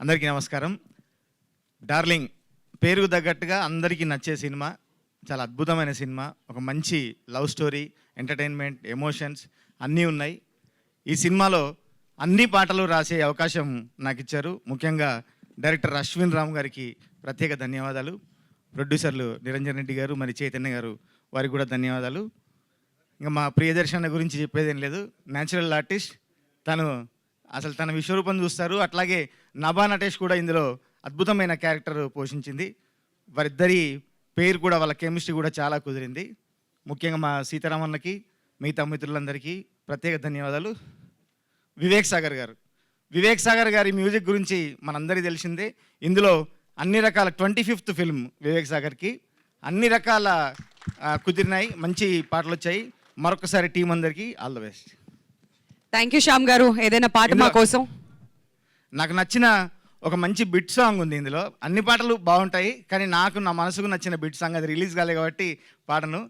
అందరికీ నమస్కారం. డార్లింగ్ పేరుకు తగ్గట్టుగా అందరికీ నచ్చే సినిమా, చాలా అద్భుతమైన సినిమా. ఒక మంచి లవ్ స్టోరీ, ఎంటర్టైన్మెంట్, ఎమోషన్స్ అన్నీ ఉన్నాయి. ఈ సినిమాలో అన్ని పాటలు రాసే అవకాశం నాకు ఇచ్చారు. ముఖ్యంగా డైరెక్టర్ అశ్విన్ రామ్ గారికి ప్రత్యేక ధన్యవాదాలు. ప్రొడ్యూసర్లు నిరంజన్ రెడ్డి గారు, మరి చైతన్య గారు, వారికి కూడా ధన్యవాదాలు. ఇంకా మా ప్రియదర్శన గురించి చెప్పేదేం లేదు. న్యాచురల్ ఆర్టిస్ట్ తను, అసలు తన విశ్వరూపం చూస్తారు. అట్లాగే నభా నటేష్ కూడా ఇందులో అద్భుతమైన క్యారెక్టర్ పోషించింది. వారిద్దరి పేరు కూడా, వాళ్ళ కెమిస్ట్రీ కూడా చాలా కుదిరింది. ముఖ్యంగా మా సీతారామన్నకి, మిగతా మిత్రులందరికీ ప్రత్యేక ధన్యవాదాలు. వివేక్ సాగర్ గారి మ్యూజిక్ గురించి మనందరికీ తెలిసిందే. ఇందులో అన్ని రకాల 25th ఫిల్మ్ వివేక్ సాగర్కి అన్ని రకాల కుదిరినాయి, మంచి పాటలు వచ్చాయి. మరొకసారి టీం అందరికీ all the best. Thank you Shyam గారు. ఏదైనా పాట మా కోసం. నాకు నచ్చిన ఒక మంచి బిట్ సాంగ్ ఉంది ఇందులో. అన్ని పాటలు బాగుంటాయి, కానీ నాకు నా మనసుకు నచ్చిన బిట్ సాంగ్, అది రిలీజ్ కాలే కాబట్టి పాటను,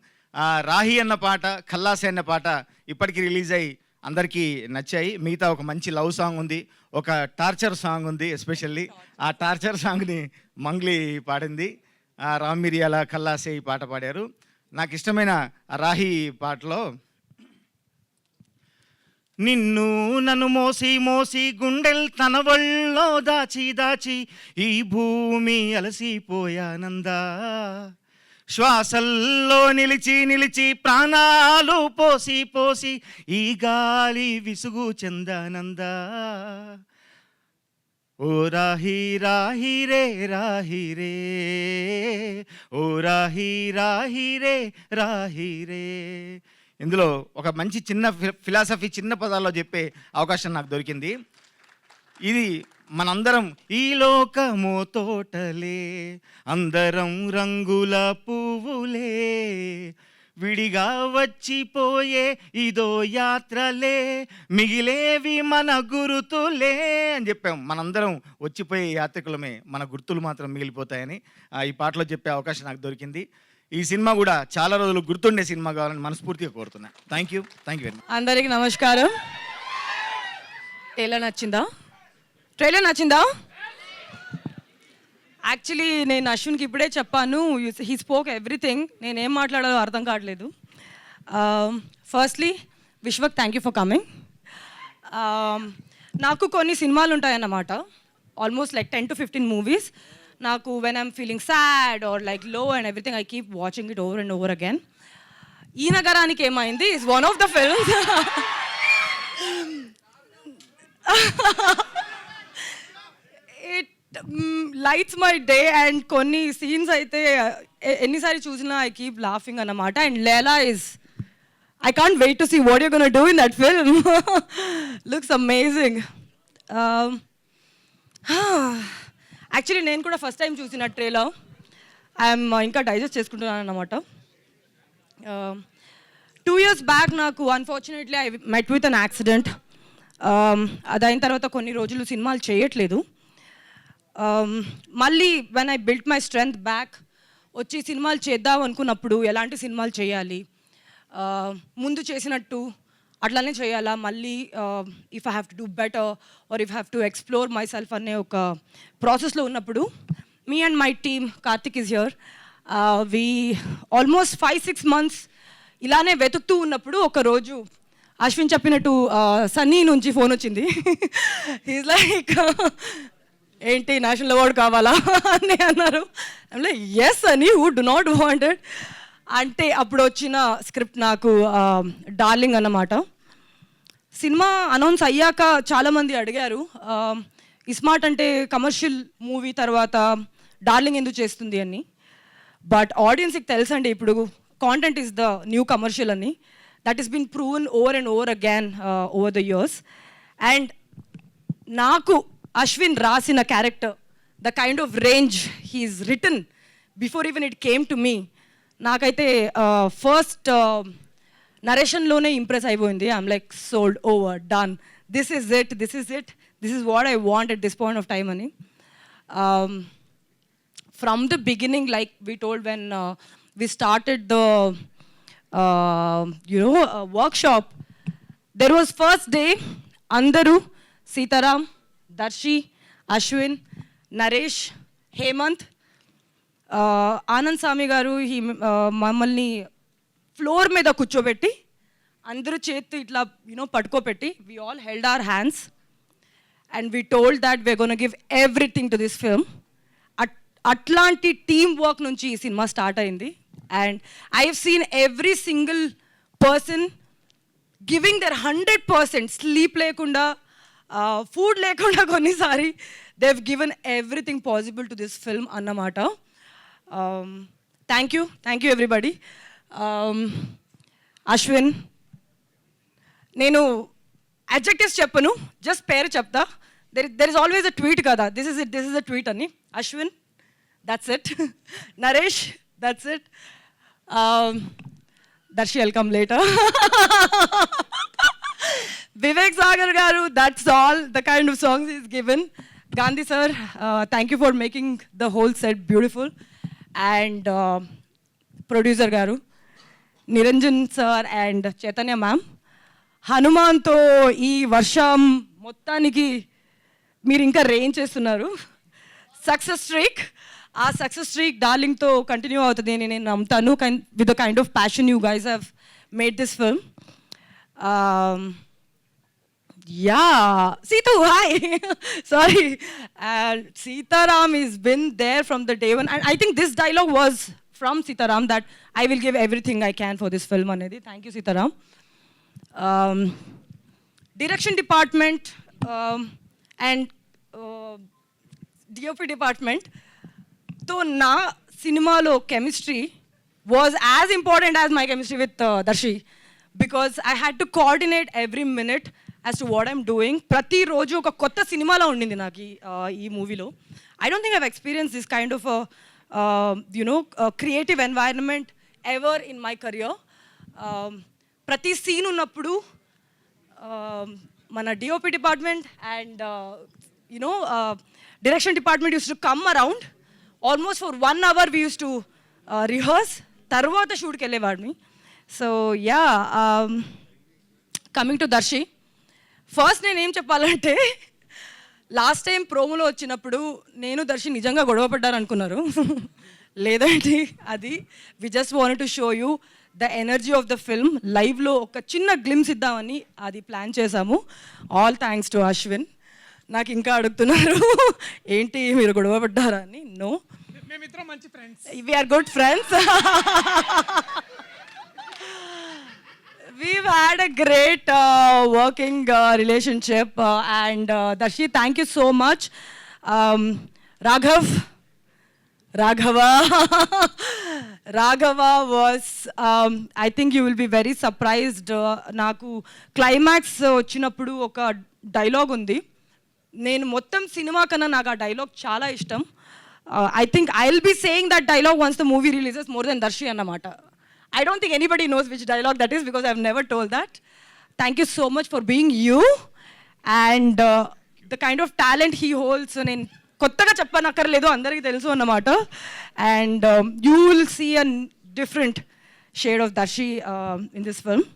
రాహి అన్న పాట, ఖల్లాసే అన్న పాట ఇప్పటికీ రిలీజ్ అయ్యి అందరికీ నచ్చాయి. మిగతా ఒక మంచి లవ్ సాంగ్ ఉంది, ఒక టార్చర్ సాంగ్ ఉంది. ఎస్పెషల్లీ ఆ టార్చర్ సాంగ్ని మంగ్లీ పాడింది. రామ్ మిరియాల, ఖల్లాసే ఈ పాట పాడారు. నాకు ఇష్టమైన రాహి పాటలో, నిన్ను నన్ను మోసి మోసి గుండెల్ తన వళ్ళో దాచి దాచి ఈ భూమి అలసిపోయానందా, శ్వాసల్లో నిలిచి నిలిచి ప్రాణాలు పోసి పోసి ఈ గాలి విసుగు చెందానందా, ఓ రాహి రాహి రే రాహి రే, ఓ రాహి రాహి రే రాహి రే. ఇందులో ఒక మంచి చిన్న ఫిలాసఫీ, చిన్న పదాల్లో చెప్పే అవకాశం నాకు దొరికింది. ఇది మనందరం ఈ లోకము తోటలే, అందరం రంగుల పువ్వులే, విడిగా వచ్చిపోయే ఇదో యాత్రలే, మిగిలేవి మన గురుతులే అని చెప్పాం. మనందరం వచ్చిపోయే యాత్రికులమే, మన గుర్తులు మాత్రం మిగిలిపోతాయని ఈ పాటలో చెప్పే అవకాశం నాకు దొరికింది. ఈ సినిమా కూడా చాలా రోజులు గుర్తుండే సినిమా కావాలని మనస్ఫూర్తిగా కోరుతున్నా. Thank you very much. అందరికి నమస్కారం. ట్రైలర్ నచ్చిందా? యాక్చువల్లీ నేను అశ్విన్కి ఇప్పుడే చెప్పాను, హీ స్పోక్ ఎవ్రీథింగ్. నేనేం మాట్లాడాలో అర్థం కావట్లేదు. Firstly Vishwak, thank you for coming. నాకు కొన్ని సినిమాలు ఉంటాయన్నమాట, ఆల్మోస్ట్ లైక్ 10 to 15 మూవీస్. నాకు when I'm feeling sad or like low and everything, I keep watching it over and over again. Ee నగరానికి Emaindi is one of the films. It lights my day and కొన్ని scenes అయితే ఎన్నిసారి చూసినా I keep laughing అన్నమాట. And Laila is, I can't wait to see what you're going to do in that film. Looks amazing. Actually, నేను కూడా first time చూసిన trailer. I'm ఇంకా digest చేసుకుంటున్నాను అన్నమాట. 2 years బ్యాక్ నాకు unfortunately I met with an accident. అదైన తర్వాత కొన్ని రోజులు సినిమాలు చేయట్లేదు. మళ్ళీ when I built my strength back, వచ్చి సినిమాలు చేద్దాం అనుకున్నప్పుడు ఎలాంటి సినిమాలు చేయాలి, ముందు చేసినట్టు అట్లానే చేయాలా, మళ్ళీ if I have to do better or if have to explore my self అనే ఒక ప్రాసెస్లో ఉన్నప్పుడు, me and my team, Karthik is here, we almost 5-6 months ఇలానే వెతుకుతూ ఉన్నప్పుడు ఒకరోజు అశ్విన్ చెప్పినట్టు సన్నీ నుంచి ఫోన్ వచ్చింది. ఈజ్ లైక్, ఏంటి నేషనల్ అవార్డు కావాలా అని అన్నారు. లైక్ ఎస్ అని, హూ డు నాట్ వాంటెడ్. అంటే అప్పుడు వచ్చిన స్క్రిప్ట్ నాకు డార్లింగ్ అన్నమాట. సినిమా అనౌన్స్ అయ్యాక చాలామంది అడిగారు, ఇస్మార్ట్ అంటే కమర్షియల్ మూవీ తర్వాత డార్లింగ్ ఎందుకు చేస్తుంది అని. బట్ ఆడియన్స్కి తెలుసండి ఇప్పుడు content is the new commercial అని. That is been proven over and over again over the years. And నాకు అశ్విన్ రాసిన character, the kind of range he's written before even it came to me, నాకైతే first నరేషన్లోనే impress అయిపోయింది. I'm like sold, over, done, this is what I want at this point of time అని. From the beginning, like we told when we started the workshop, there was first day andaru Sitaram, Darshi, Ashwin, Naresh, Hemanth, Anand Swamy garu మమ్మల్ని floor మీద కూర్చోబెట్టి అందరూ చేతి ఇట్లా పట్టుకోబెట్టి we all held our hands and we told that we're gonna give everything to this film. అట్లాంటి team work నుంచి ఈ సినిమా స్టార్ట్ అయింది. And I have seen every single person giving their 100%, sleep లేకుండా, ఫుడ్ లేకుండా కొన్నిసారి they have given everything possible to this film అన్నమాట. Thank you everybody. Ashwin, నేను అడ్జెక్టివ్స్ చెప్పను, జస్ట్ పేరు చెప్తా. There is always a tweet కదా, దిస్ ఇస్ అ ట్వీట్ అని. Ashwin, that's it. Naresh, that's it. Darshi, I'll come later. Vivek Sagar garu, that's all the kind of songs he's given. Gandhi sir, thank you for making the whole set beautiful. And producer garu, Niranjan sir and Chaitanya ma'am. హనుమాన్తో ఈ వర్షం మొత్తానికి మీరు ఇంకా rain చేస్తున్నారు. Success streak, ఆ success streak డార్లింగ్తో continue అవుతుంది అని నేను నమ్ముతాను. With the kind of passion you guys have made this film. Yeah, Seetu, hi. Sorry. Sitaram has been there from the day one. And I think this dialogue was from Sitaram, that I will give everything I can for this film అనేది. Thank you, Sitaram. Direction department and DOP department, తో నా సినిమాలో chemistry was as important as my chemistry with Darshi, because I had to coordinate every minute as to what I'm doing. ప్రతిరోజు ఒక కొత్త సినిమాలో ఉండింది నాకు ఈ మూవీలో. I don't think I've experience this kind of creative environment ever in my career. ప్రతి scene ఉన్నప్పుడు మన DOP department and direction department used to come around almost for 1 hour we used to rehearse, తర్వాత షూట్కి వెళ్ళేవాడిని. So yeah, coming to Darshi, first నేనేం చెప్పాలంటే, last time ప్రోమోలో వచ్చినప్పుడు నేను దర్శి నిజంగా గొడవ పడ్డారు అనుకున్నారు. లేదండి, అది we just wanted to show you the energy of the film. లైవ్లో ఒక చిన్న గ్లిమ్స్ ఇద్దామని అది ప్లాన్ చేశాము. All thanks to Ashwin. నాకు ఇంకా అడుగుతున్నారు ఏంటి మీరు గొడవ పడ్డారా అని. నో, మేమిద్దరం మంచి friends, we are good friends. We've had a great working relationship and Darshi, thank you so much. Raghava was, I think you will be very surprised. నాకు క్లైమాక్స్ వచ్చినప్పుడు ఒక డైలాగ్ ఉంది, నేను మొత్తం సినిమా కన్నా నాకు ఆ డైలాగ్ చాలా ఇష్టం. I think I'll be saying that dialogue once the movie releases more than Darshi అన్నమాట. I don't think anybody knows which dialogue that is because I've never told that. Thank you so much for being you and the kind of talent he holds. నేను కొత్తగా చెప్పనక్కర్లేదు, అందరికీ తెలుసు అన్నమాట. And you will see a different shade of Darshi in this film.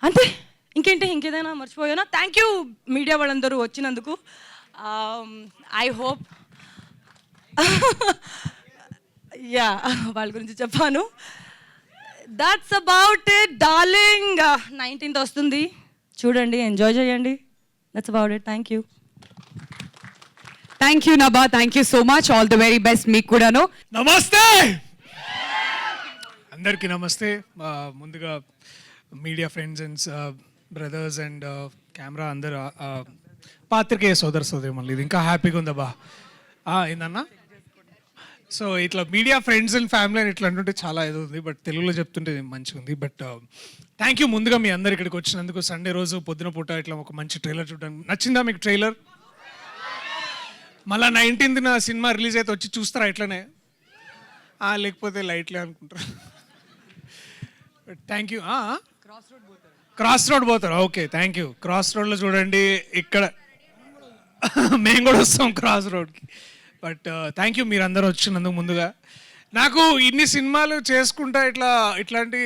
అంతే, ఇంకేదైనా మర్చిపోయానా? Thank you media వాళ్ళందరూ వచ్చినందుకు. ఐ హోప్ యా, వాళ్ళ గురించి చెప్పాను. That's about it darling. 19th వస్తుంది, చూడండి, ఎంజాయ్ చేయండి. That's about it. Thank you. Thank you Nabha, thank you so much. All the very best మీకు కూడాను. నమస్తే అందరికీ, నమస్తే. ముందుగా media friends and brothers and camera అందరు, పాత్రికేయ సోదరి మళ్ళీ ఇది ఇంకా హ్యాపీగా ఉందబ్బా. ఏందన్నా, సో ఇట్లా మీడియా ఫ్రెండ్స్ అండ్ ఫ్యామిలీ అని ఇట్లా అంటుంటే చాలా ఏదో ఉంది, బట్ తెలుగులో చెప్తుంటే మంచిగా ఉంది. బట్ థ్యాంక్ యూ ముందుగా మీ అందరు ఇక్కడికి వచ్చినందుకు. సండే రోజు పొద్దున పూట ఇట్లా ఒక మంచి ట్రైలర్ చూడడానికి నచ్చిందా మీకు? ట్రైలర్ మళ్ళీ 19th సినిమా రిలీజ్ అయితే వచ్చి చూస్తారా ఇట్లనే, లేకపోతే లైట్లే అనుకుంటారు? Thank you. క్రాస్ రోడ్ పోతారు, ఓకే, థ్యాంక్ యూ. క్రాస్ రోడ్లో చూడండి, ఇక్కడ మేము కూడా వస్తాం క్రాస్ రోడ్కి. బట్ థ్యాంక్ యూ మీరు అందరూ వచ్చినందుకు. ముందుగా నాకు ఇన్ని సినిమాలు చేసుకుంటా ఇట్లాంటి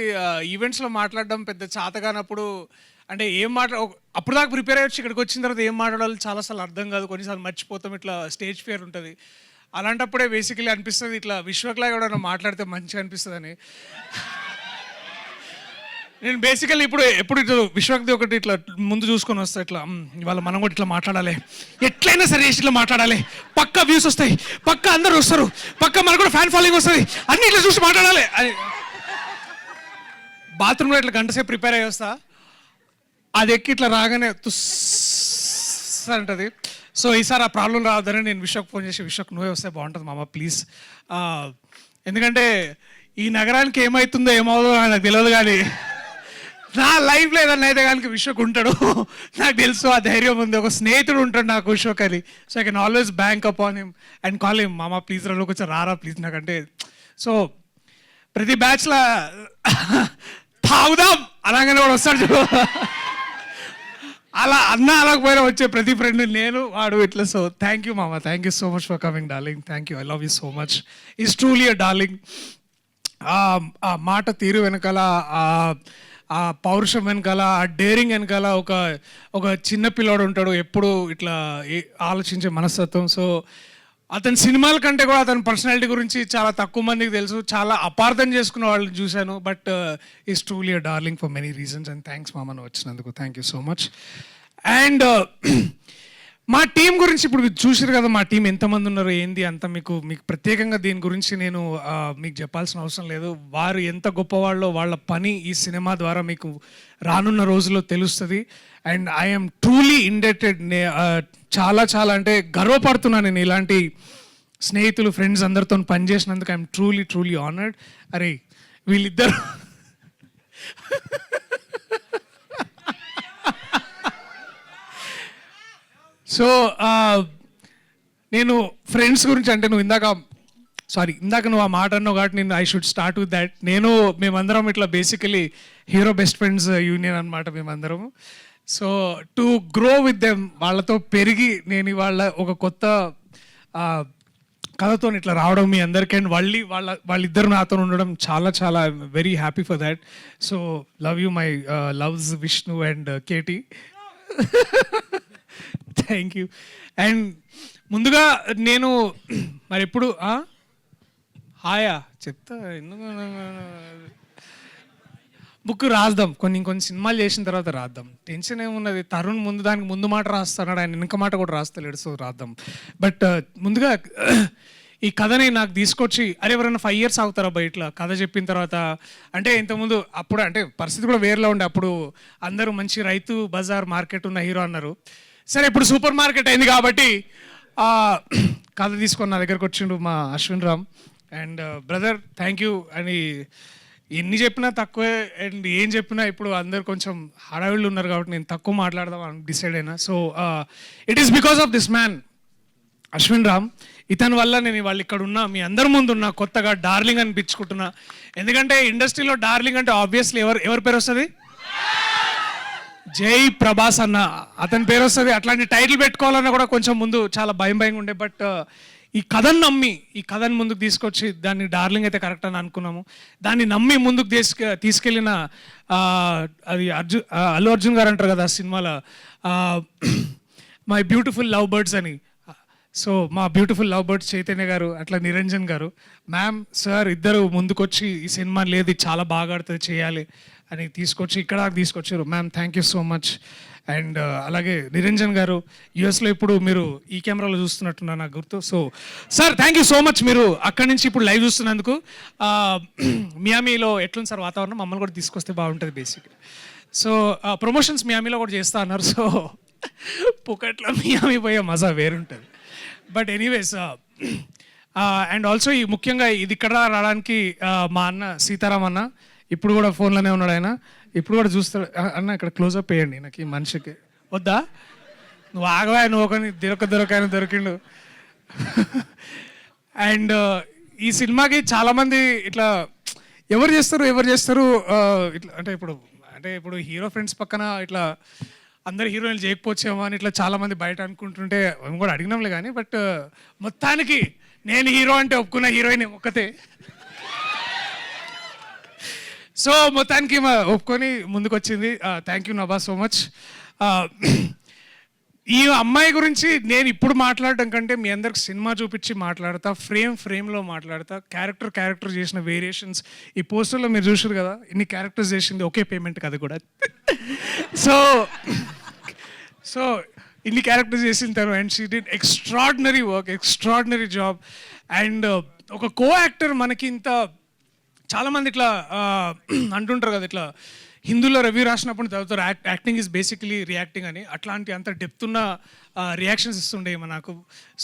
ఈవెంట్స్లో మాట్లాడడం పెద్ద చాతగానప్పుడు, అంటే ఏం అప్పుడు దాకా ప్రిపేర్ అయ్యొచ్చు, ఇక్కడికి వచ్చిన తర్వాత ఏం మాట్లాడాలి చాలాసార్లు అర్థం కాదు, కొన్నిసార్లు మర్చిపోతాం, ఇట్లా స్టేజ్ ఫియర్ ఉంటుంది. అలాంటప్పుడే బేసికలీ అనిపిస్తుంది ఇట్లా విశ్వక్లా ఎవడన్నా మాట్లాడితే మంచిగా అనిపిస్తుంది అని. నేను బేసికల్లీ ఎప్పుడు ఇట్లా విశ్వక్ది ఒకటి ఇట్లా ముందు చూసుకొని వస్తా, ఇట్లా ఇవాళ మనం కూడా ఇట్లా మాట్లాడాలి, ఎట్లయినా సరే ఇట్లా మాట్లాడాలి, పక్క వ్యూస్ వస్తాయి, పక్క అందరు వస్తారు, పక్క మనకు కూడా ఫ్యాన్ ఫాలోయింగ్ వస్తుంది, అన్ని ఇట్లా చూసి మాట్లాడాలి అని బాత్రూంలో ఇట్లా గంట సేపు ప్రిపేర్ అయ్యి వస్తా. అది ఎక్కి ఇట్లా రాగానే తుస్ అంటది. సో ఈసారి ఆ ప్రాబ్లం రావద్దని నేను విశ్వక్ ఫోన్ చేసి, విశ్వక్ నువ్వే వస్తే బాగుంటుంది మామ ప్లీజ్, ఎందుకంటే ఈ నగరానికి ఏమవుతుందో ఏమవుతుందో నాకు తెలియదు, కానీ నా లైఫ్లో ఏదన్నా అయితే కానీ విశ్వక్ ఉంటాడు, నాకు తెలుసు, ఆ ధైర్యం ఉంది, ఒక స్నేహితుడు ఉంటాడు నాకు విశ్వక్ అని. So I can always bank up on him and call him మామ ప్లీజ్ రా, కొంచెం రారా ప్లీజ్ నాకంటే. సో ప్రతి బ్యాచ్లో తాగుదాం అలాగనే కూడా వస్తాడు చూడు, అలా అలాగపోయినా వచ్చే ప్రతి ఫ్రెండ్ నేను వాడు ఇట్లా. సో థ్యాంక్ యూ మామ, thank you so much for coming darling, thank you, I love you so much, is truly a darling. ఆ మాట తీరు వెనకాల, ఆ పౌరుషం వెనకాల, ఆ డేరింగ్ వెనకాల ఒక చిన్న పిల్లోడు ఉంటాడు, ఎప్పుడు ఇట్లా ఆలోచించే మనస్తత్వం. సో అతని సినిమాల కంటే కూడా అతని పర్సనాలిటీ గురించి చాలా తక్కువ మందికి తెలుసు, చాలా అపార్థం చేసుకున్న వాళ్ళని చూశాను. But is truly a darling for many reasons and thanks మామ నువ్వు వచ్చినందుకు, thank you so much. And మా టీం గురించి ఇప్పుడు మీరు చూసారు కదా, మా టీం ఎంతమంది ఉన్నారు ఏంది అంత మీకు ప్రత్యేకంగా దీని గురించి నేను మీకు చెప్పాల్సిన అవసరం లేదు. వారు ఎంత గొప్పవాళ్ళో వాళ్ళ పని ఈ సినిమా ద్వారా మీకు రానున్న రోజుల్లో తెలుస్తుంది. అండ్ ఐఎమ్ ట్రూలీ ఇండెటెడ్, చాలా చాలా అంటే గర్వపడుతున్నాను నేను ఇలాంటి స్నేహితులు ఫ్రెండ్స్ అందరితో పనిచేసినందుకు. I'm truly truly honoured. అరే వీళ్ళిద్దరు సో నేను ఫ్రెండ్స్ గురించి అంటే ఇందాక నువ్వు ఆ మాట అన్నావు కాబట్టి నేను I should start with that. మేమందరం ఇట్లా basically hero best friends union అనమాట మేమందరము. So to grow with them, వాళ్ళతో పెరిగి నేను ఇవాళ ఒక కొత్త కథతో ఇట్లా రావడం మీ అందరికీ, అండ్ వాళ్ళిద్దరు నాతో ఉండడం చాలా చాలా very happy for that. So love you my loves Vishnu and KT, thank you. And ముందుగా నేను మరి ఎప్పుడు హాయా చెప్తా, ఎందుకు బుక్ రాద్దాం, కొన్ని సినిమాలు చేసిన తర్వాత రాద్దాం, టెన్షన్ ఏమున్నది. తరుణ్ దానికి ముందు మాట రాస్తున్నాడు, ఆయన వెనక మాట కూడా రాస్తలేడు, సో రాద్దాం. బట్ ముందుగా ఈ కథని నాకు తీసుకొచ్చి, అరే ఎవరైనా 5 years అవుతారా బయట కథ చెప్పిన తర్వాత, అంటే ఇంతకుముందు అప్పుడు అంటే పరిస్థితి కూడా వేరేలా ఉండే, అప్పుడు అందరూ మంచి రైతు బజార్ మార్కెట్ ఉన్న హీరో అన్నారు. సరే ఇప్పుడు సూపర్ మార్కెట్ అయింది కాబట్టి కథ తీసుకొని నా దగ్గరకు వచ్చిండు మా Ashwin Ram. And brother thank you అని ఎన్ని చెప్పినా తక్కువే, అండ్ ఏం చెప్పినా ఇప్పుడు అందరు కొంచెం హడావిళ్ళు ఉన్నారు కాబట్టి నేను తక్కువ మాట్లాడదాం అని డిసైడ్ అయినా. So it is because of this man Ashwin Ram. ఇతని వల్ల నేను వాళ్ళు ఇక్కడ ఉన్నా, మీ అందరి ముందు ఉన్నా, కొత్తగా డార్లింగ్ అనిపించుకుంటున్నా. ఎందుకంటే ఇండస్ట్రీలో డార్లింగ్ అంటే ఆబ్వియస్లీ ఎవరి పేరు వస్తుంది? జై ప్రభాస్ అన్న, అతని పేరు వస్తుంది. అట్లాంటి టైటిల్ పెట్టుకోవాలన్నా కూడా కొంచెం ముందు చాలా భయంగా ఉండే. బట్ ఈ కథను నమ్మి ఈ కథను ముందుకు తీసుకొచ్చి దాన్ని డార్లింగ్ అయితే కరెక్ట్ అని అనుకున్నాము. దాన్ని నమ్మి ముందుకు తీసుకెళ్ళిన అది అల్లు అర్జున్ గారు అంటారు కదా సినిమాలో, మై బ్యూటిఫుల్ లవ్ బర్డ్స్ అని. సో మా బ్యూటిఫుల్ లవ్ బర్డ్స్ చైతన్య గారు, అట్లా నిరంజన్ గారు, మ్యామ్, సార్ ఇద్దరు ముందుకొచ్చి ఈ సినిమా లేదు చాలా బాగా ఆడుతుంది చేయాలి అని తీసుకొచ్చి ఇక్కడ తీసుకొచ్చారు. Ma'am thank you so much. And అలాగే నిరంజన్ గారు యుఎస్లో ఇప్పుడు మీరు ఈ కెమెరాలో చూస్తున్నట్టున్నా నాకు గుర్తు. So sir thank you so much, మీరు అక్కడి నుంచి ఇప్పుడు లైవ్ చూస్తున్నందుకు. మియామీలో ఎట్లుంది సార్ వాతావరణం? మమ్మల్ని కూడా తీసుకొస్తే బాగుంటుంది బేసిక్. సో ప్రమోషన్స్ మియామీలో కూడా చేస్తా అన్నారు. సో పుకట్లో మియామీ పోయే మజా వేరుంటుంది. బట్ ఎనీవేస్ అండ్ ఆల్సో ఈ ముఖ్యంగా ఇది ఇక్కడ రావడానికి మా అన్న సీతారాం అన్న ఇప్పుడు కూడా ఫోన్లోనే ఉన్నాడు. ఆయన ఇప్పుడు కూడా చూస్తాడు. అన్న ఇక్కడ క్లోజప్ వేయండి నాకు ఈ మనిషికి. వద్దా? నువ్వు ఆగవా, నువ్వు ఒకని దొరకాయని దొరికిండు. అండ్ ఈ సినిమాకి చాలామంది ఇట్లా ఎవరు చేస్తారు ఇట్లా అంటే ఇప్పుడు హీరో ఫ్రెండ్స్ పక్కన ఇట్లా అందరు హీరోయిన్లు చేయకపోవచ్చేమో అని ఇట్లా చాలామంది బయట అనుకుంటుంటే మేము కూడా అడిగినాంలే కానీ. బట్ మొత్తానికి నేను హీరో అంటే ఒప్పుకున్న హీరోయిన్ ఒక్కతే. సో మొత్తానికి ఒప్పుకొని ముందుకు వచ్చింది. Thank you Nabha so much. ఈ అమ్మాయి గురించి నేను ఇప్పుడు మాట్లాడడం కంటే మీ అందరికి సినిమా చూపించి మాట్లాడతా, ఫ్రేమ్లో మాట్లాడతా, క్యారెక్టర్ చేసిన వేరియేషన్స్. ఈ పోస్టర్లో మీరు చూసారు కదా, ఇన్ని క్యారెక్టర్స్ చేసింది ఒకే పేమెంట్ కదా కూడా. సో ఇన్ని క్యారెక్టర్స్ చేసిన తర్వాత and she did extraordinary work, extraordinary job. And ఒక కో యాక్టర్ మనకి ఇంత చాలామంది ఇట్లా అంటుంటారు కదా, ఇట్లా హిందీలో రివ్యూ రాసినప్పుడు చదువుతారు యాక్టింగ్ ఈజ్ బేసికలీ రియాక్టింగ్ అని. అట్లాంటి అంత డెప్త్ ఉన్న రియాక్షన్స్ ఇస్తుండే నాకు.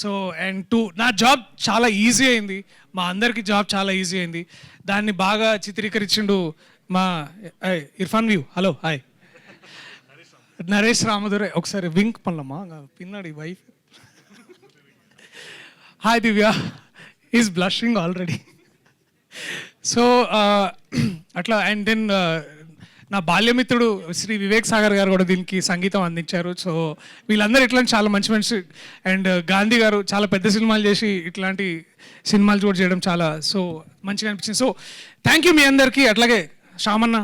సో అండ్ నా జాబ్ చాలా ఈజీ అయింది, మా అందరికీ జాబ్ చాలా ఈజీ అయింది. దాన్ని బాగా చిత్రీకరించిండు మా ఇర్ఫాన్ వ్యూ. హలో హాయ్ నరేష్ రామదురే. ఒకసారి వింక్ పనులమ్మా పిన్నాడు wife. Hi Divya, is blushing already. So అట్లా అండ్ దెన్ నా బాల్యమిత్రుడు శ్రీ వివేక్ సాగర్ గారు కూడా దీనికి సంగీతం అందించారు. సో వీళ్ళందరూ ఇట్లాంటి చాలా మంచి మంచి అండ్ గాంధీ గారు చాలా పెద్ద సినిమాలు చేసి ఇట్లాంటి సినిమాలు కూడా చేయడం చాలా సో మంచిగా అనిపించింది. సో థ్యాంక్ యూ మీ అందరికీ. అట్లాగే శ్యామన్న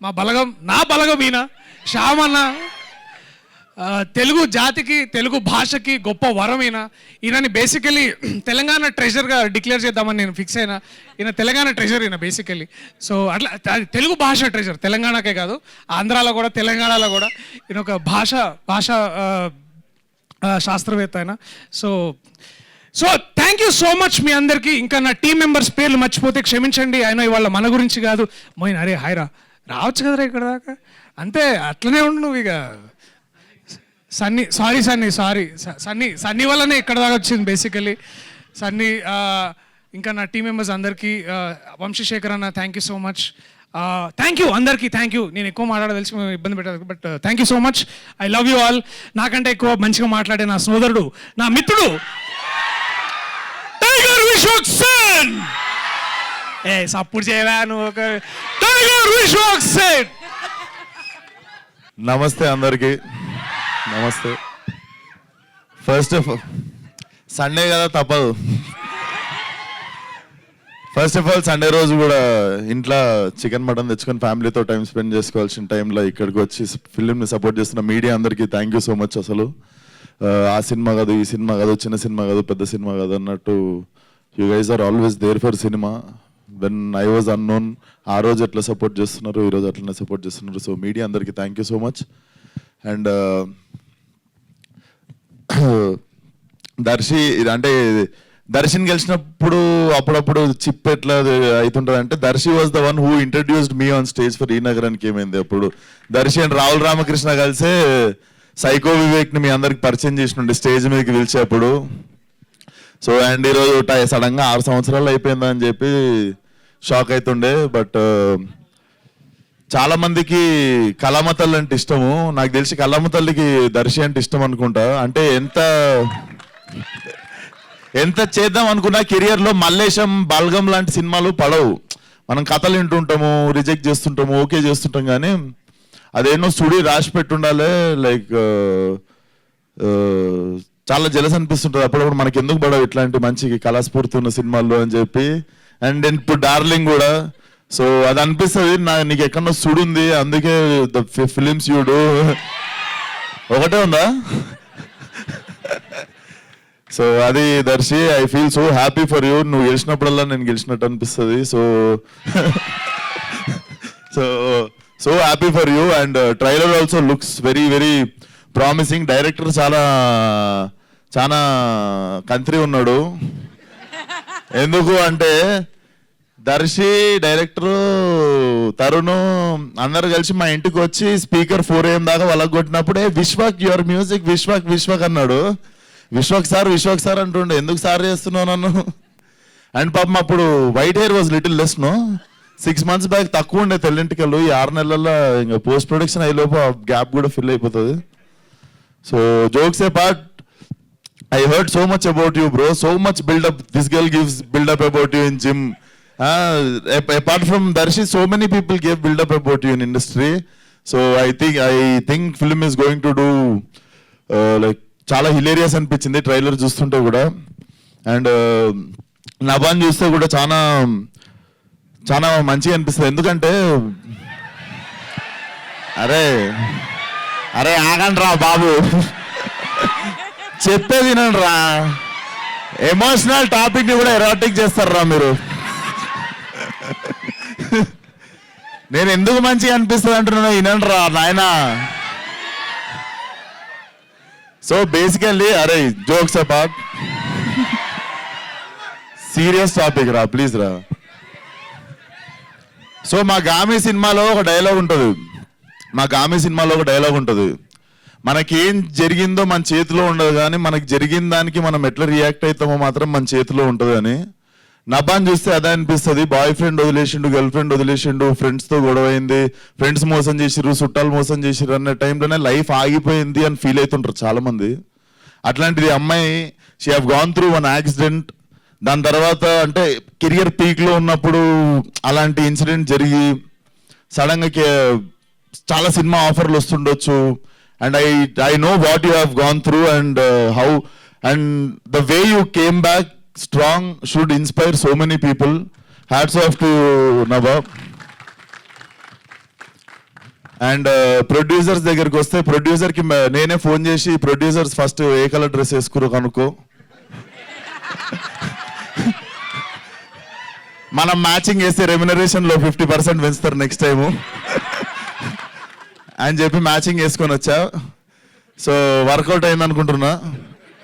మా బలగం, నా బలగం ఈయన శ్యామన్న తెలుగు జాతికి తెలుగు భాషకి గొప్ప వరం ఈయనని బేసికలీ తెలంగాణ ట్రెజర్గా డిక్లేర్ చేద్దామని నేను ఫిక్స్ అయినా. ఈయన తెలంగాణ ట్రెజర్ ఈయన బేసికలీ. సో అట్లా తెలుగు భాష ట్రెజర్, తెలంగాణకే కాదు ఆంధ్రాలో కూడా తెలంగాణలో కూడా ఈయన ఒక భాష శాస్త్రవేత్త ఆయన. So thank you so much మీ అందరికీ. ఇంకా నా టీం మెంబర్స్ పేర్లు మర్చిపోతే క్షమించండి. ఆయన ఇవాళ మన గురించి కాదు. మోయిన్ అరే హాయ్రా రావచ్చు కదరా ఇక్కడ దాకా, అంతే అట్లనే ఉండు నువ్వు. ఇక సన్నీ వల్లనే ఇక్కడ దాకా వచ్చింది బేసికలీ సన్నీ. ఇంకా నా టీం మెంబర్స్ అందరికీ, వంశీశేఖర్ అన్న thank you so much. Thank you అందరికీ, థ్యాంక్ యూ. నేను ఎక్కువ మాట్లాడదలిసి ఇబ్బంది పెట్టదు, but thank you so much. I love you all. నాకంటే ఎక్కువ మంచిగా మాట్లాడే నా సోదరుడు, నా మిత్రుడు టైగర్ విశ్వక్ సేన్. సప్పుడు చేయవా నువ్వు ఒక టైగర్ విశ్వక్ సేన్. నమస్తే అందరికీ, నమస్తే. ఫస్ట్ ఆఫ్ ఆల్ సండే కదా తప్పదు. ఫస్ట్ ఆఫ్ ఆల్ సండే రోజు కూడా ఇంట్లో చికెన్ మటన్ తెచ్చుకొని ఫ్యామిలీతో టైం స్పెండ్ చేసుకోవాల్సిన టైంలో ఇక్కడికి వచ్చి ఫిలింని సపోర్ట్ చేస్తున్న మీడియా అందరికీ థ్యాంక్ యూ సో మచ్. అసలు ఆ సినిమా కాదు, ఈ సినిమా కాదు, చిన్న సినిమా కాదు, పెద్ద సినిమా కాదు అన్నట్టు you guys are always there for సినిమా. వెన్ ఐ వాజ్ అన్నోన్ ఆ రోజు ఎట్లా సపోర్ట్ చేస్తున్నారు, ఈరోజు అట్లనే సపోర్ట్ చేస్తున్నారు. సో మీడియా అందరికీ thank you so much. And దర్శిని గెలిచినప్పుడు అప్పుడప్పుడు చిప్ ఎట్లా అవుతుంటుంది అంటే, Darshi was the one who introduced me on stage for ఈ నగరానికి. ఏమైంది అప్పుడు దర్శి అండ్ రాహుల్ రామకృష్ణ కలిసే సైకో వివేక్ని మీ అందరికి పరిచయం చేసినండి స్టేజ్ మీదకి పిలిచేప్పుడు. సో అండ్ ఈరోజు సడన్గా 6 సంవత్సరాలు అయిపోయిందని చెప్పి షాక్ అవుతుండే. బట్ చాలా మందికి కళామ తల్లి అంటే ఇష్టము. నాకు తెలిసి కళామ తల్లికి దర్శి అంటే ఇష్టం అనుకుంటా. అంటే ఎంత చేద్దాం అనుకున్నా కెరియర్లో మల్లేశం, బల్గం లాంటి సినిమాలు పడవు. మనం కథలు వింటుంటాము, రిజెక్ట్ చేస్తుంటాము, ఓకే చేస్తుంటాం, కానీ అదేనో సుడి రాసి పెట్టుండాలి. లైక్ చాలా జెలస్ అనిపిస్తుంటుంది అప్పుడప్పుడు, మనకి ఎందుకు పడవు ఇట్లాంటి మంచి కళాస్ఫూర్తి ఉన్న సినిమాల్లో అని చెప్పి. అండ్ ఇప్పుడు డార్లింగ్ కూడా. సో అది అనిపిస్తుంది నీకు ఎక్కడో సుడుంది, అందుకే ద ఫిలిమ్స్ యూ డూ. ఒకటే ఉందా? సో అది Darshi, I feel so happy for you. నువ్వు గెలిచినప్పుడల్లా నేను గెలిచినట్టు అనిపిస్తుంది. So happy for you. And trailer also looks very very promising. Director చాలా కంత్రి ఉన్నాడు. ఎందుకు అంటే దర్శి, డైరెక్టరు తరుణ్ అందరు కలిసి మా ఇంటికి వచ్చి స్పీకర్ 4 AM దాకా వాళ్ళకి కొట్టినప్పుడే విశ్వక్ యువర్ మ్యూజిక్ విశ్వక్ అన్నాడు. విశ్వక్ సార్ అంటుండే, ఎందుకు సార్ చేస్తున్నావు నన్ను? అండ్ పాపం అప్పుడు white hair was little less no. 6 months back తక్కువ ఉండే తెల్లింటికలు. ఈ 6 నెలల్లో ఇంకా పోస్ట్ ప్రొడక్షన్ అయ్యేలోపు ఆ గ్యాప్ కూడా ఫిల్ అయిపోతుంది. So jokes A part, I heard so much about you, bro. So much build-up. This girl gives build-up about you in gym. Apart from Darshi, so many people gave build-up about you in industry. So I think film is going to do like చాలా hilarious అనిపించింది trailer చూస్తుంటే కూడా. And నభాన్ చూస్తే కూడా చాలా మంచిగా అనిపిస్తుంది. ఎందుకంటే అరే ఆగండి రా బాబు, చెప్పేది వినండి రా. ఎమోషనల్ టాపిక్ ని కూడా ఎరాటిక్ చేస్తారా మీరు. నేను ఎందుకు మంచిగా అనిపిస్తుంది అంటున్నా, వినండి రా నాయనా. సో బేసికల్లీ అరే జోక్స్ అపార్ట్, సీరియస్ టాపిక్ రా ప్లీజ్ రా. సో మా గామి సినిమాలో ఒక డైలాగ్ ఉంటుంది, మనకేం జరిగిందో మన చేతిలో ఉండదు కానీ మనకి జరిగిన దానికి మనం ఎట్లా రియాక్ట్ అవుతామో మాత్రం మన చేతిలో ఉంటుంది అని. నబాన్ చూస్తే అదే అనిపిస్తుంది. బాయ్ ఫ్రెండ్ వదిలేసిండు, గర్ల్ ఫ్రెండ్ వదిలేసిండు, ఫ్రెండ్స్తో గొడవైంది, ఫ్రెండ్స్ మోసం చేసిర్రు, చుట్టాలు మోసం చేసిర్రు అనే టైంలోనే లైఫ్ ఆగిపోయింది అని ఫీల్ అవుతుంటారు చాలామంది. అట్లాంటిది అమ్మాయి she have gone through one accident. దాని తర్వాత అంటే కెరియర్ పీక్లో ఉన్నప్పుడు అలాంటి ఇన్సిడెంట్ జరిగి సడన్గా చాలా సినిమా ఆఫర్లు వస్తుండొచ్చు. And I know what you have gone through and how and the way you came back strong should inspire so many people. Hats off to Nawab. And producers దగ్గరికి వస్తే ప్రొడ్యూసర్కి నేనే ఫోన్ చేసి, ప్రొడ్యూసర్స్ ఫస్ట్ ఏ కలర్ డ్రెస్ వేసుకురు కనుక్కో, మనం matching వేస్తే రెమ్యునరేషన్లో 50% పెంచుతారు నెక్స్ట్ టైము అని చెప్పి మ్యాచింగ్ వేసుకొని వచ్చా. సో వర్కౌట్ అయింది అనుకుంటున్నా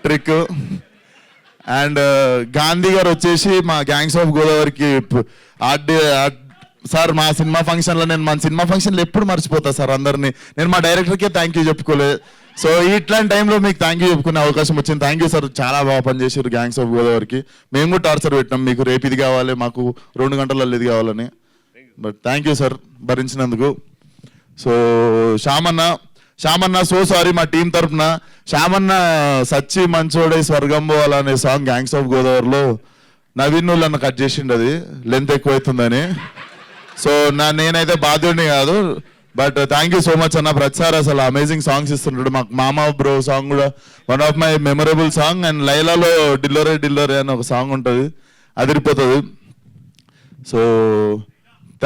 ట్రిక్. అండ్ గాంధీ గారు వచ్చేసి మా గ్యాంగ్స్ ఆఫ్ గోదావరికి సార్ మా సినిమా ఫంక్షన్లో, నేను మన సినిమా ఫంక్షన్లో ఎప్పుడు మర్చిపోతా సార్ అందరినీ. నేను మా డైరెక్టర్కే థ్యాంక్ యూ చెప్పుకోలేదు. సో ఇట్లాంటి టైంలో మీకు థ్యాంక్ యూ చెప్పుకునే అవకాశం వచ్చింది. థ్యాంక్ యూ సార్, చాలా బాగా పనిచేసారు గ్యాంగ్స్ ఆఫ్ గోదావరికి. మేము కూడా టార్చర్ పెట్టినాం, మీకు రేపు ఇది కావాలి, మాకు 2 గంటలలో ఇది కావాలని. బట్ థ్యాంక్ యూ సార్ భరించినందుకు. సో శ్యామన్న సో సారీ మా టీం తరఫున. శ్యామన్న సచ్చి మంచోడై స్వర్గం పోవాలనే సాంగ్ గ్యాంగ్స్ ఆఫ్ గోదావరిలో నవీన్ నన్ను కట్ చేసిండు, అది లెంత్ ఎక్కువైతుందని. సో నేనైతే బాధ్యుడిని కాదు, but thank you so much అన్న. ప్రతిసారి అసలు అమేజింగ్ సాంగ్స్ ఇస్తుంటాడు. మాకు మామా బ్రో సాంగ్ కూడా one of my memorable song. And లైలాలో డిల్లోరే డిల్లోరే అని ఒక సాంగ్ ఉంటుంది, అదిరిపోతుంది. సో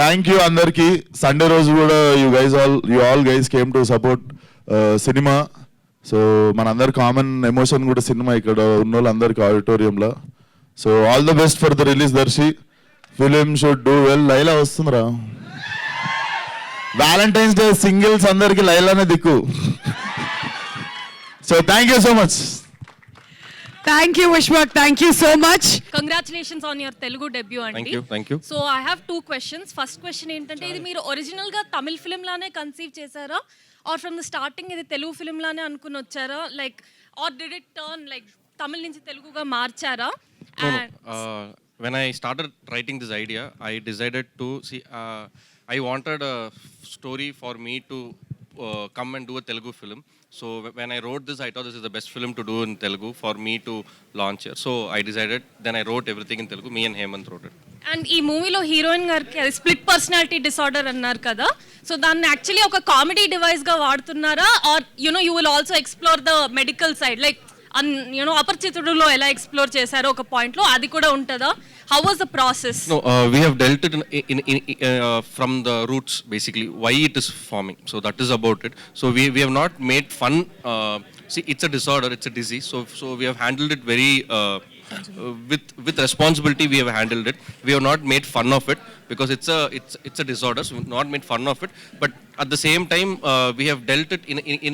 థ్యాంక్ యూ అందరికీ. సండే రోజు కూడా you all guys came to support సినిమా. సో మనందరి కామన్ ఎమోషన్ కూడా సినిమా, ఇక్కడ ఉన్న వాళ్ళందరికీ ఆడిటోరియంలో. So all the best for the release Darshi. Film should do well. Laila వస్తుందిరా, వ్యాలంటైన్స్ డే సింగిల్స్ అందరికి లైలానే దిక్కు. So thank you so much. Thank you, Vishwak. Thank you so much. Congratulations on your Telugu debut, Andy. Thank you. So I have 2 questions. First question ఏంటంటే, ఇది మీరు original గా Tamil film లానే conceive చేశారా, or from the starting ఇది Telugu film లానే అనుకుని వచ్చారా, like or did it turn like Tamil నుంచి తెలుగుగా మార్చారా? When I started writing this idea, I decided to see. I wanted a story for me to come and do a Telugu film. So when I wrote this, I thought this is the best film to do in Telugu for me to launch here. So I decided. Then I wrote everything in Telugu. Me and Hemant wrote it. And ఈ మూవీలో heroine గారికి split personality disorder అన్నారు కదా, so దాన్ని actually ఒక comedy device గా వాడుతున్నారా, or you will also explore the medical side, like అపరిచితుడులో ఎలా ఎక్స్ప్లోర్ చేశారో ఒక పాయింట్ లో అది కూడా ఉంటుందా? How was the process? No, we have dealt it in from the roots, basically why it is forming. So that is about it. So we have not made fun. See, it's a disorder, it's a disease. So we have handled it very with responsibility. We have handled it. We have not made fun of it because it's a disorder. So we have not made fun of it. But at the same time, we have dealt it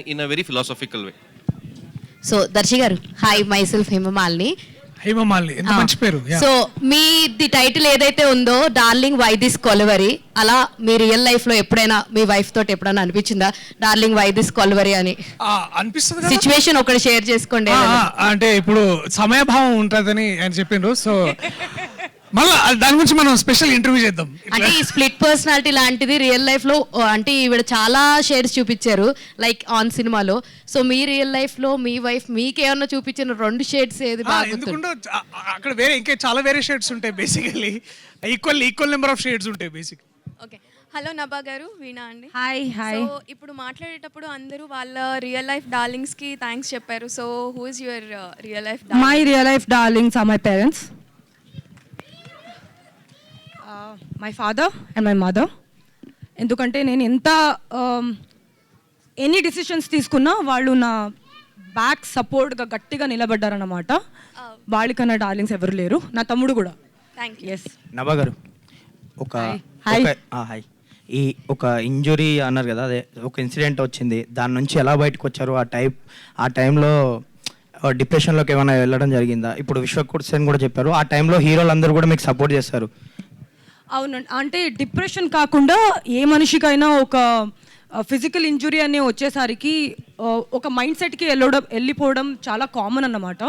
in a very philosophical way. So Darshi garu, hi, myself Hema Malini. Hema Malini ఎంత మంచి పేరు. So మీ title ఏదైతే ఉందో darling why this Kolaveri, అలా మీ real life లో ఎప్పుడైనా మీ wife తోటి ఎప్పుడైనా అనిపించిందా డార్లింగ్ వై దిస్ కొలవరి అని? అనిపిస్తుంది. సిచ్యువేషన్ ఒకటి షేర్ చేసుకోండి. అంటే ఇప్పుడు సమయభావం ఉంటుందని ఆయన చెప్పిండ్రు. సో మళ్ళీ దాని గురించి మనం స్పెషల్ ఇంటర్వ్యూ చేద్దాం. అంటే ఈ స్ప్లిట్ పర్సనాలిటీ లాంటిది రియల్ లైఫ్ లో అంటే ఈవిడ చాలా షేడ్స్ చూపించారు లైక్ ఆన్ సినిమాలో. సో మీ రియల్ లైఫ్ లో మీ వైఫ్ మీకేమన్నా చూపించిన 2 షేడ్స్ ఏది బాగా? ఎందుకంటే అక్కడ వేరే ఇంకా చాలా వేరే షేడ్స్ ఉంటాయి, basically equal number of shades ఉంటాయి బేసిక్. ఓకే, హలో నభా గారు, వీణా అండి. Hi hi. సో ఇప్పుడు మాట్లాడేటప్పుడు అందరూ వాళ్ళ రియల్ లైఫ్ డార్లింగ్స్ కి థ్యాంక్స్ చెప్పారు. So who is your real life darling? My real life darlings are my parents, my father and my mother. ఎందుకంటే నేను ఎంత ఎనీ డిసిషన్స్ తీసుకున్నా వాళ్ళు నా బ్యాక్ సపోర్ట్గా గట్టిగా నిలబడ్డారన్నమాట. వాళ్ళకన్నా డార్లింగ్స్ ఎవరు లేరు, నా తమ్ముడు కూడా. Thank you. ఎస్. నభా గారు ఒక హాయ్. హాయ్. ఈ ఒక ఇంజురీ అన్నారు కదా, అదే ఒక ఇన్సిడెంట్ వచ్చింది, దాని నుంచి ఎలా బయటకు వచ్చారు? ఆ టైంలో డిప్రెషన్లోకి ఏమైనా వెళ్ళడం జరిగిందా? ఇప్పుడు విశ్వక్ సేన్ కూడా చెప్పారు, ఆ టైంలో హీరోలు అందరూ కూడా మీకు సపోర్ట్ చేస్తారు. అవునండి, అంటే డిప్రెషన్ కాకుండా ఏ మనిషికైనా ఒక ఫిజికల్ ఇంజురీ అనే వచ్చేసరికి ఒక మైండ్ సెట్కి వెళ్ళిపోవడం చాలా కామన్ అన్నమాట.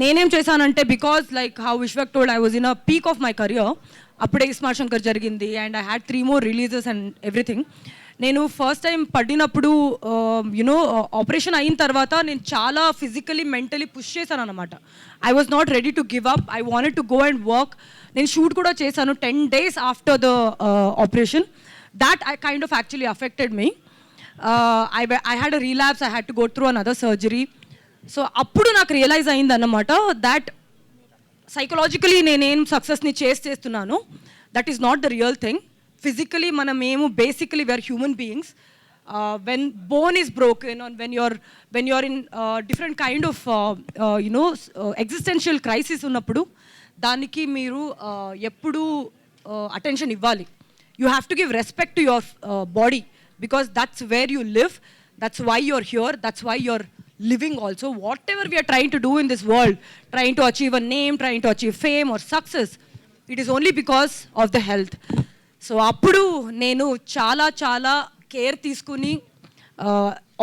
నేనేం చేశానంటే, because like how Vishwak told, I was in a peak of my career. అప్పుడే స్మార్ట్ శంకర్ జరిగింది and I had 3 more releases and everything. నేను ఫస్ట్ టైం పడినప్పుడు యునో ఆపరేషన్ అయిన తర్వాత నేను చాలా ఫిజికలీ మెంటలీ పుష్ చేశాను అనమాట. I was not ready to give up, I wanted to go and work. నేను షూట్ కూడా చేశాను 10 days after the operation. That I kind of actually affected me. I had a relapse, I had to go through another surgery. So అప్పుడు నాకు realise అయింది అన్నమాట that psychologically నేనేం సక్సెస్ని చేస్తున్నాను, that is not the real thing. Physically మనమేమో basically we're human beings. When bone is broken or when you're in different kind of you know existential crisis ఉన్నప్పుడు దానికి మీరు ఎప్పుడూ అటెన్షన్ ఇవ్వాలి. You have to give respect to your body because that's where you live, that's why you're here, that's why you're living also. Whatever we are trying to do in this world, trying to achieve a name, trying to achieve fame or success, it is only because of the health. So appudu nenu చాలా care తీసుకుని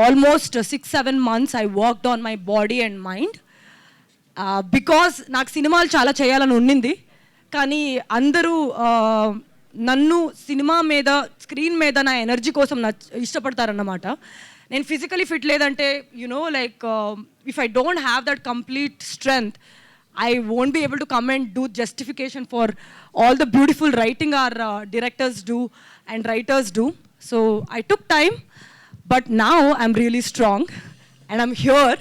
almost 6-7 months I worked on my body and mind, because నాకు సినిమాలు చాలా చేయాలని ఉండింది. కానీ అందరూ నన్ను సినిమా మీద స్క్రీన్ మీద నా ఎనర్జీ కోసం ఇష్టపడతారన్నమాట. నేను ఫిజికలీ ఫిట్ లేదంటే you know like if I don't have that complete strength, I won't be able to come and do justification for all the beautiful writing our directors do and writers do. So I took time, but now I'm really strong and I'm here.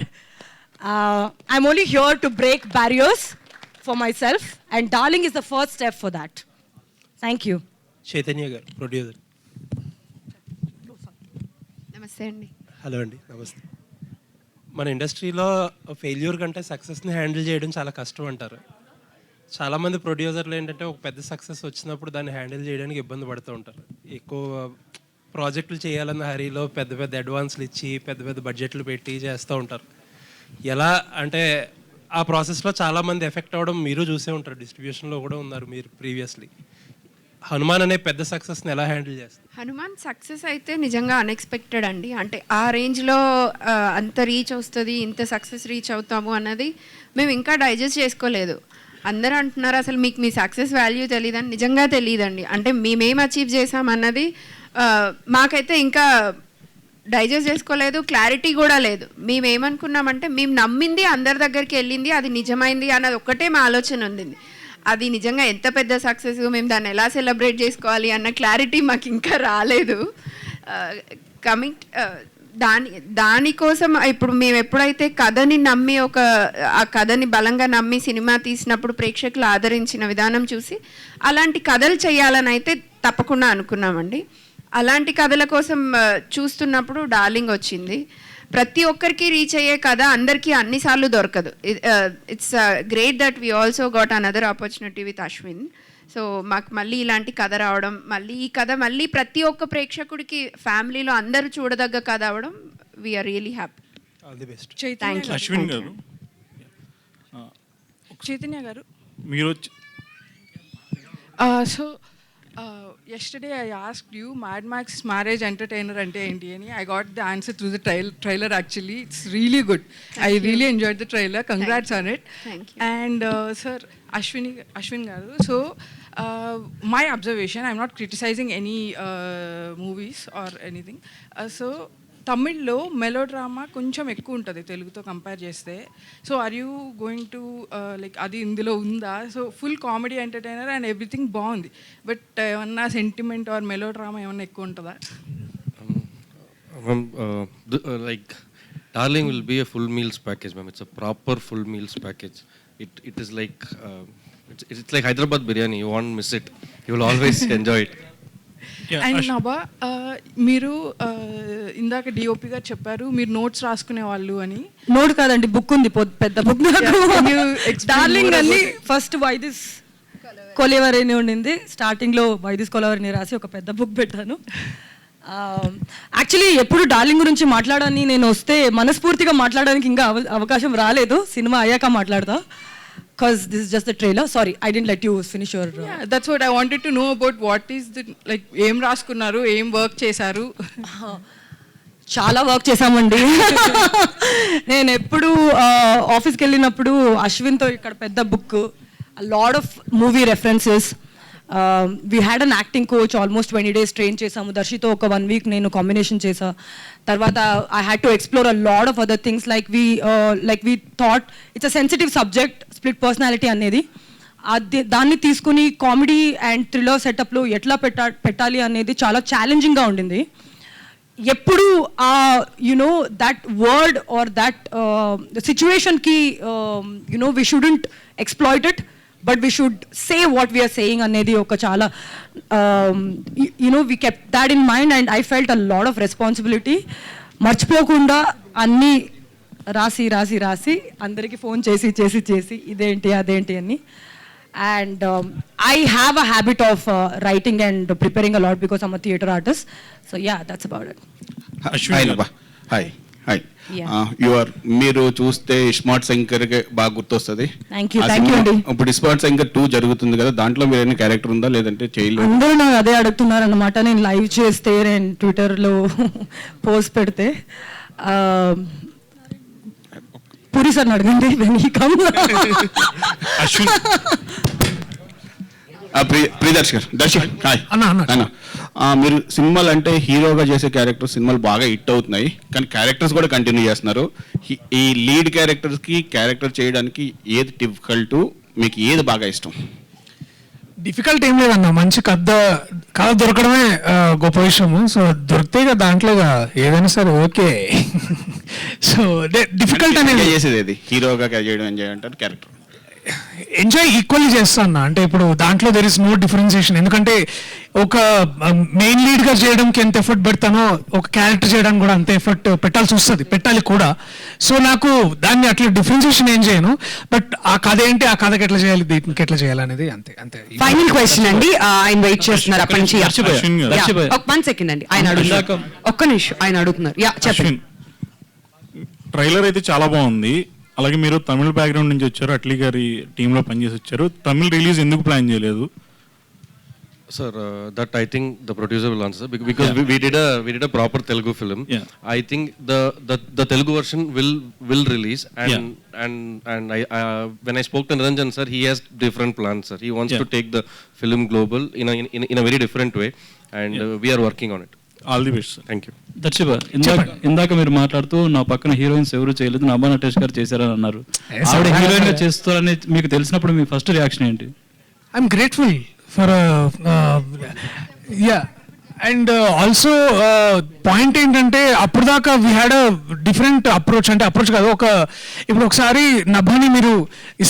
I'm only here to break barriers for myself, and Darling is the first step for that. Thank you. Chaitanya గారు, producer. నమస్తే అండి. Hello అండి, నమస్తే. మన ఇండస్ట్రీలో failure కంటే సక్సెస్ని handle చేయడం చాలా కష్టం అంటారు. చాలామంది ప్రొడ్యూసర్లు ఏంటంటే ఒక పెద్ద సక్సెస్ వచ్చినప్పుడు దాన్ని హ్యాండిల్ చేయడానికి ఇబ్బంది పడుతూ ఉంటారు. ఎక్కువ ప్రాజెక్టులు చేయాలన్న హరీలో పెద్ద పెద్ద అడ్వాన్స్లు ఇచ్చి పెద్ద పెద్ద బడ్జెట్లు పెట్టి చేస్తూ ఉంటారు. ఎలా అంటే ఆ ప్రాసెస్లో చాలామంది ఎఫెక్ట్ అవ్వడం మీరు చూసే ఉంటారు, డిస్ట్రిబ్యూషన్లో కూడా ఉన్నారు మీరు ప్రీవియస్లీ. హనుమాన్ అనే పెద్ద సక్సెస్ని ఎలా హ్యాండిల్ చేస్తారు? హనుమాన్ సక్సెస్ అయితే నిజంగా అన్ఎక్స్పెక్టెడ్ అండి. అంటే ఆ రేంజ్లో అంత రీచ్ వస్తుంది, ఇంత సక్సెస్ రీచ్ అవుతాము అన్నది మేము ఇంకా డైజెస్ట్ చేసుకోలేదు. అందరూ అంటున్నారు అసలు మీకు మీ సక్సెస్ వాల్యూ తెలియదని. నిజంగా తెలియదండి. అంటే మేమేం అచీవ్ చేసామన్నది మాకైతే ఇంకా డైజెస్ట్ చేసుకోలేదు, క్లారిటీ కూడా లేదు. మేమేమనుకున్నామంటే మేము నమ్మింది అందరి దగ్గరికి వెళ్ళింది, అది నిజమైంది అన్నది ఒక్కటే మా ఆలోచన ఉంది. అది నిజంగా ఎంత పెద్ద సక్సెస్, మేము దాన్ని ఎలా సెలబ్రేట్ చేసుకోవాలి అన్న క్లారిటీ మాకు ఇంకా రాలేదు. కమింగ్ దానికోసం ఇప్పుడు మేము ఎప్పుడైతే కథని నమ్మి ఆ కథని బలంగా నమ్మి సినిమా తీసినప్పుడు ప్రేక్షకులు ఆదరించిన విధానం చూసి అలాంటి కథలు చేయాలని అయితే తప్పకుండా అనుకున్నామండి. అలాంటి కథల కోసం చూస్తున్నప్పుడు డార్లింగ్ వచ్చింది. ప్రతి ఒక్కరికి రీచ్ అయ్యే కథ అందరికీ అన్నిసార్లు దొరకదు. It's great that we also got another opportunity with Ashwin. So మాకు మళ్ళీ ఇలాంటి కథ రావడం, మళ్ళీ ఈ కథ మళ్ళీ ప్రతి ఒక్క ప్రేక్షకుడికి ఫ్యామిలీలో అందరూ చూడదగ్గ కథ అవడం, we are really happy. All the best. Thank you. Ashwin garu, Chaitanya garu, మీరు so yesterday I asked you Mad Max marriage entertainer ante enti ani. I got the answer through the trailer actually. It's really good. I really enjoyed the trailer. Congrats on it. Thank you. And sir, Ashwin garu, so my observation, I'm not criticizing any movies or anything. So తమిళ్లో melodrama కొంచెం ఎక్కువ ఉంటుంది తెలుగుతో compare చేస్తే. So are you going to like అది ఇందులో ఉందా? So full comedy entertainer and everything బాగుంది, బట్ ఏమన్నా సెంటిమెంట్ ఆర్ మెలో డ్రామా ఏమన్నా ఎక్కువ ఉంటుందా? Like Darling will be a full meals package, ma'am. It's a proper full meals package. It is like it's like Hyderabad biryani. You won't miss it. You will always enjoy it. And Nabha మీరు ఇందాక DOP గారు చెప్పారు మీరు notes రాసుకునే వాళ్ళు అని. Note కాదండి, book ఉంది, పెద్ద బుక్. డార్లింగ్ అని ఫస్ట్ వైదిస్ కొలేవరిని ఉండింది, స్టార్టింగ్లో వైదిస్ కొలేవరిని రాసి ఒక పెద్ద బుక్ పెట్టాను. యాక్చువల్లీ ఎప్పుడు డార్లింగ్ గురించి మాట్లాడని నేను వస్తే మనస్ఫూర్తిగా మాట్లాడడానికి ఇంకా అవకాశం రాలేదు. సినిమా అయ్యాక మాట్లాడతా, because this is just the trailer. Sorry, I didn't let you finish your... Yeah, that's what I wanted to know about. What is the, like, ఏం రాసుకున్నారు, ఏం వర్క్ చేశారు? చాలా వర్క్ చేశామండి. నేను ఎప్పుడు ఆఫీస్కి వెళ్ళినప్పుడు అశ్విన్తో ఇక్కడ పెద్ద book, lot of movie references. We had an acting coach, almost 20 days train చేసాము. దర్శితో ఒక 1 week నేను కాంబినేషన్ చేసా. తర్వాత I had to explore a lot of other things. Like we thought it's a sensitive subject, split personality అనేది. దాన్ని తీసుకుని comedy and thriller సెటప్లో ఎట్లా పెట్టాలి అనేది చాలా ఛాలెంజింగ్గా ఉండింది. ఎప్పుడు you know that word or that సిచ్యువేషన్కి you know we shouldn't exploit it, but we should say what we're saying అనేది ఒక చాలా you know we kept that in mind and I felt a lot of responsibility. మర్చిపోకుండా అన్నీ రాసి రాసి రాసి అందరికీ ఫోన్ చేసి చేసి చేసి ఇదేంటి అదేంటి అని. And I have a habit of writing and preparing a lot because I'm a theatre artist. So yeah, that's about it. Hi hi మీరు చూస్తే ఇస్మార్ట్ శంకర్ బాగా గుర్తొస్తుంది. Thank you అండి. ఇప్పుడు ఇస్మార్ట్ శంకర్ 2 జరుగుతుంది కదా, దాంట్లో మీరు ఏమైనా క్యారెక్టర్ ఉందా లేదంటే చేయలేదు? అందరూ నాకు అదే అడుగుతున్నారు అన్నమాట. నేను లైవ్ చేస్తే, నేను ట్విట్టర్లో పోస్ట్ పెడితే పూరి సార్ అడగండి ప్రియదర్శ్ గారు. దర్శక్ హాయ్ అన్న, మీరు సినిమాలు అంటే హీరోగా చేసే క్యారెక్టర్ సినిమాలు బాగా హిట్ అవుతున్నాయి, కానీ క్యారెక్టర్స్ కూడా కంటిన్యూ చేస్తున్నారు. ఈ లీడ్ క్యారెక్టర్స్కి క్యారెక్టర్ చేయడానికి ఏది డిఫికల్ట్, మీకు ఏది బాగా ఇష్టం? డిఫికల్ట్ ఏం లేదన్న, మంచి కథ దొరకడమే గొప్ప విషయము. సో దొరికితే ఇక దాంట్లో ఏదైనా సరే ఓకే. సో డిఫికల్ట్ అనేది చేసేది ఏది, హీరోగా చేయడం ఎంజాయ్ అంటారు, క్యారెక్టర్ ఎంజాయ్ ఈక్వల్లీ చేస్తాను. అంటే ఇప్పుడు దాంట్లో దెర్ ఇస్ నో డిఫరెన్సియేషన్. ఎందుకంటే ఒక మెయిన్ లీడ్గా చేయడానికి ఎంత ఎఫర్ట్ పెడతానో ఒక క్యారెక్టర్ చేయడానికి కూడా అంత ఎఫర్ట్ పెట్టాలి కూడా. సో నాకు దాన్ని అట్లా డిఫరెన్సియేషన్ ఏం చేయను. బట్ ఆ కథ ఏంటి, ఆ కథకి ఎట్లా చేయాలి, దీనికి ఎట్లా చేయాలి అనేది అంతే అంతే. ఫైనల్ క్వశ్చన్ అండి, ఆయన వెయిట్ చేస్తున్నారు అప్పటి నుంచి. 1 second అండి, ఆయన అడుగుతున్నారు. ఒక్క నిమిషం, ఆయన అడుగుతున్నారు. చెప్పండి. ట్రైలర్ అయితే చాలా బాగుంది. అలాగే మీరు తమిళ బ్యాక్గ్రౌండ్ నుంచి వచ్చారు, అట్లీ గారి టీంలో పనిచేసి వచ్చారు. తమిళ రిలీజ్ ఎందుకు ప్లాన్ చేయలేదు? Sir, that I think the producer will answer because we did a proper Telugu film. I think the Telugu version will release and I when I spoke to Niranjan sir, he has different plans, sir. He wants to take the film global in a very different way, and we are working on it. All the best sir. Thank you. దర్శిబ, ఇందాక మీరు మాట్లాడుతూ నా పక్కన heroines ఎవరు చేయలేదు, నభా నటేష్ గారు చేశారని అన్నారు. ఆవిడ హీరోయిన్ గా చేస్తారని మీకు తెలిసినప్పుడు మీ ఫస్ట్ రియాక్షన్ ఏంటి? I'm grateful for and also point ఏంటంటే అప్పుడు దాకా we had a different approach. అంటే అప్రోచ్ కాదు, ఇప్పుడు ఒకసారి నభాని మీరు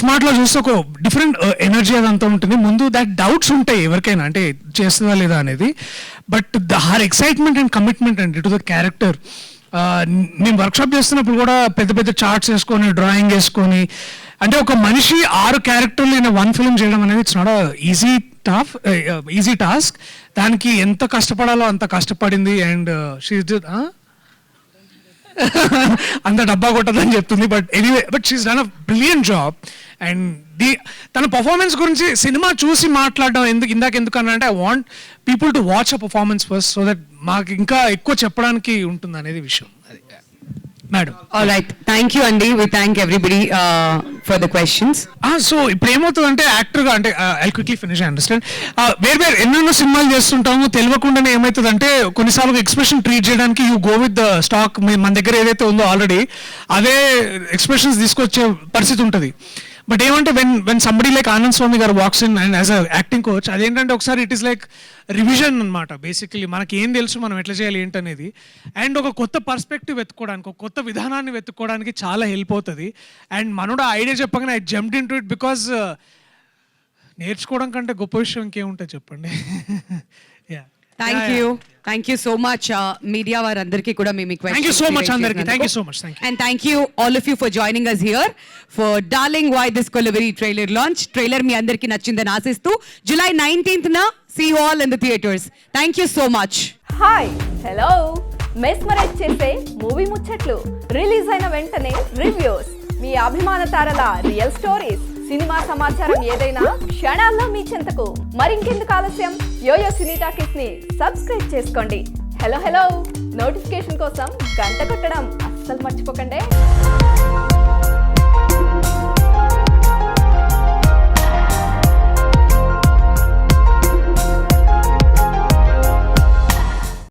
స్మార్ట్లో చూస్తే ఒక డిఫరెంట్ ఎనర్జీ అదంతా ఉంటుంది. ముందు దాట్ డౌట్స్ ఉంటాయి ఎవరికైనా, అంటే చేస్తుందా లేదా అనేది. But her excitement and commitment అండి టు ద క్యారెక్టర్. నేను వర్క్షాప్ చేస్తున్నప్పుడు కూడా పెద్ద పెద్ద చార్ట్స్ వేసుకొని, డ్రాయింగ్ వేసుకొని, అంటే ఒక మనిషి 6 క్యారెక్టర్లు అయిన 1 ఫిల్మ్ చేయడం అనేది ఇట్స్ నాట్ ఈజీ టాస్క్. దానికి ఎంత కష్టపడాలో అంత కష్టపడింది. అండ్ అంత డబ్బా కొట్టదని చెప్తుంది, but anyway she's done a brilliant job. And తన పర్ఫార్మెన్స్ గురించి సినిమా చూసి మాట్లాడడం ఎందుకన్నా అంటే I want people to watch a performance first, so that మాకు ఇంకా ఎక్కువ చెప్పడానికి ఉంటుంది అనేది విషయం. మేడం ఆల్రైట్, థ్యాంక్ యూ అండి. We thank everybody for the questions. So ఇప్పుడు ఏమవుతుందంటే యాక్టర్గా, అంటే I quickly finish, I understand. వేరే ఎన్నెన్నో సినిమాలు చేస్తుంటాము, తెలియకుండానే ఏమవుతుందంటే కొన్నిసార్లు ఎక్స్ప్రెషన్ ట్రీట్ చేయడానికి you go with the stock. మన దగ్గర ఏదైతే ఉందో ఆల్రెడీ అదే ఎక్స్ప్రెషన్స్ తీసుకొచ్చే పరిస్థితి ఉంటుంది. బట్ ఏమంటే when somebody like Anand Swamy గారు walks in and as a acting coach, అదేంటంటే ఒకసారి ఇట్ ఈస్ లైక్ రివిజన్ అనమాట. బేసికలీ మనకి ఏం తెలుసు, మనం ఎట్లా చేయాలి ఏంటనేది, అండ్ ఒక కొత్త పర్స్పెక్టివ్ వెతుక్కోవడానికి, ఒక కొత్త విధానాన్ని వెతుక్కోవడానికి చాలా హెల్ప్ అవుతుంది. అండ్ మనోడు ఆ ఐడియా చెప్పగానే I jumped in to it, because నేర్చుకోవడం కంటే గొప్ప విషయం ఇంకేముంటుంది చెప్పండి. Thank you so much media వారందరికీ కూడా మేము Thank you so much అందరికీ. Thank you so much. Thank you. And thank you all of you for joining us here for darling why this Kolaveri trailer launch. Trailer మీ అందరికీ నచ్చిందని ఆశిస్తూ July 19th see you all in the theaters. Thank you so much. Hi hello mesmerize చేసే movie ముచ్చట్లు, release అయిన వెంటనే reviews, మీ అభిమాన తారల రియల్ స్టోరీస్, సినిమా సమాచారం ఏదైనా క్షణాల్లో మీ చెంతకు. మరింకెందుకు ఆలస్యం, యోయో సినీ టాకీస్ ని సబ్స్క్రైబ్ చేసుకోండి. హలో నోటిఫికేషన్ కోసం గంట కొట్టడం అస్సలు మర్చిపోకండి.